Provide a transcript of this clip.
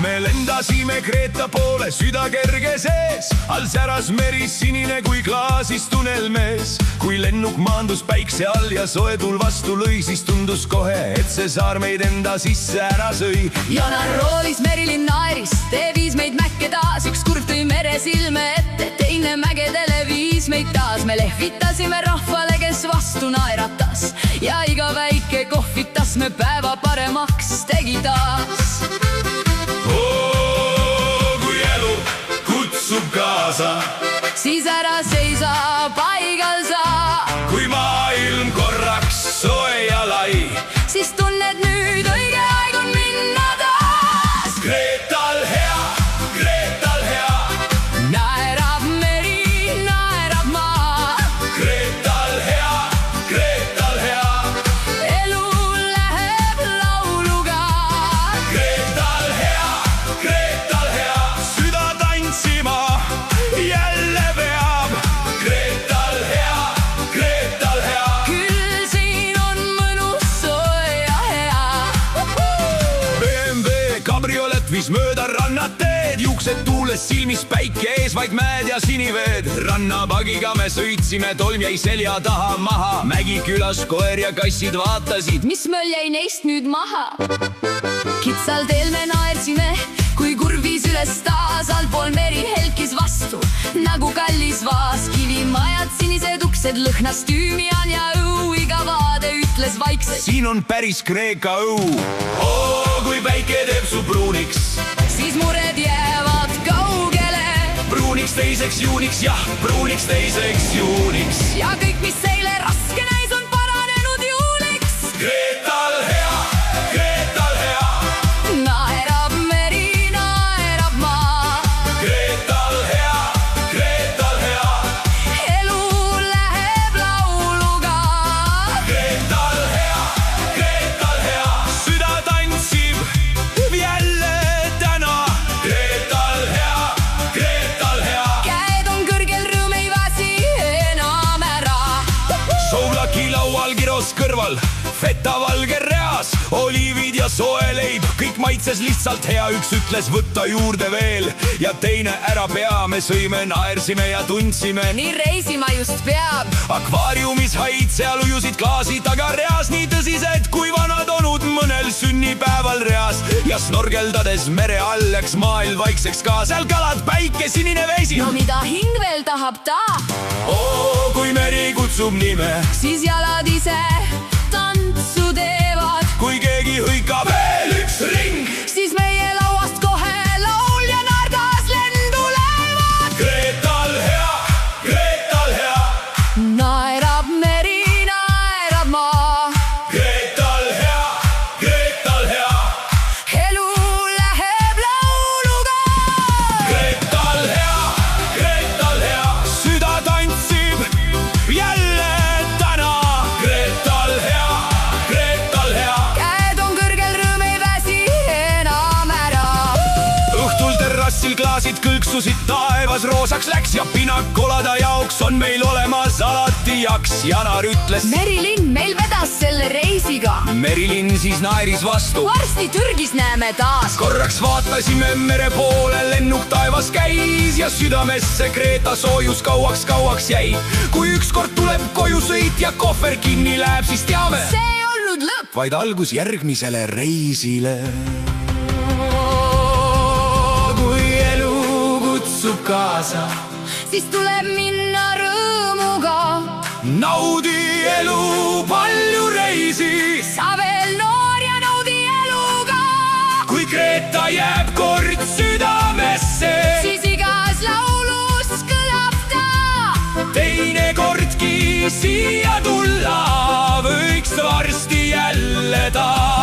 Me lendasime Kreeta poole, süda kerge sees, all säras meri sinine kui klaasis tunnelmees. Kui lennuk maandus päikse all ja soe tuul vastu lõi, siis tundus kohe, et see saar meid enda sisse ära sõi. Janar roolis, Merilin naeris, tee viis meid mäkke taas. Üks kurv tõi mere silme ette, teine mägedele viis meid taas. Me lehvitasime rahvale, kes vastu naeratas, ja iga väike kohvitas me päeva paremaks tegi taas. Kui elu kutsub kaasa, siis ära seisa paigal sa. kui maailm korraks soe ja lai, siis tunned nüüd õige aeg on minna taas. Kreetal hea, Kreetal hea, Naerab meri, naerab maa. Kreetal hea, Kreetal hea, Elu läheb lauluga. Kreetal hea, Kreetal hea, süda tantsima jälle veab. Kreetal hea, Kreetal hea, Küll siin on mõnus soe ja hea. BMW kabriolet viis mööda rannateed, juuksed tuules, silmis päike ees, vaid mäed ja siniveed. Rannapagiga me sõitsime, tolm jäi selja taha maha. Mägikülas koer ja kassid vaatasid, Mis möll jäi neist nüüd maha? Kitsal teel me naersime, kui kurv viis üles taas. Allpool meri helkis vastu, nagu kallis vaas. Kivimajad, sinised uksed, lõhnas tüümian ja õu. Iga vaade ütles vaikselt, siin on päris Kreeka õu. Kui päike teeb su pruuniks, siis mured jäävad kaugele. pruuniks teiseks juuniks, jah, pruuniks teiseks juuniks. Ja kõik, mis eile raske näis, on paranenud juuliks. Kreetal hea, Kreetal hea, Naerab meri, naerab maa. Kreetal hea, Kreetal hea, Elu läheb lauluga. Kreetal hea, Kreetal hea, süda tantsib jälle täna. Kreetal hea, Kreetal hea, Käed on kõrgel, rõõm ei väsi enam ära. souvlaki laual giros kõrval, feta valge reas, oliivid ja soe leib, kõik maitses lihtsalt hea. Üks ütles võtta juurde veel ja teine ära pea. Me sõime, naersime ja tundsime, Nii reisima just peab. akvaariumis haid, seal ujusid klaasid taga reas, nii tõsised kui vanad onud mõnel sünnipäeval reas. Ja snorgeldades mere all läks maailm vaikseks ka, seal kalad, päike, sinine vesi. No mida hing veel tahab ta, Kui meri kutsub nime, siis jalad ise tantsu teevad. kui keegi hõikab veel üks ring, Siis meie lauast kohe laul ja naerdas lendu lähevad. Kreetal hea, Kreetal hea, Naerab meri, naerab maa. Kreetal hea, Kreetal hea, Elu läheb lauluga. Kreetal hea, Kreetal hea, süda tantsib jälle täna. Kreetal hea, Kreetal hea, Käed on kõrgel, rõõm ei väsi enam ära. õhtul terrassil klaasid kõlksusid, taevas roosaks läks ja pinakolada jaoks on meil olemas alati jaks. Janar ütles, Merilin meil vedas selle reisiga. Merilin siis naeris vastu. Varsti Türgis näeme taas. Korraks vaatasime mere poole, lennuk taevas käis ja südamesse Kreeta soojus kauaks jäi. Kui ükskord tuleb koju sõit ja kohver kinni läheb, siis teame, See ei olnud lõpp. vaid algus järgmisele reisile. Kui elu kutsub kaasa, Siis tuleb minna rõõmuga. naudi elu, palju reisi. Sa veel noor ja naudi eluga. kui Kreeta jääb kord südamesse, Siis igas laulus kõlab ta. teinekordki siia tulla võiks varsti jälle ta.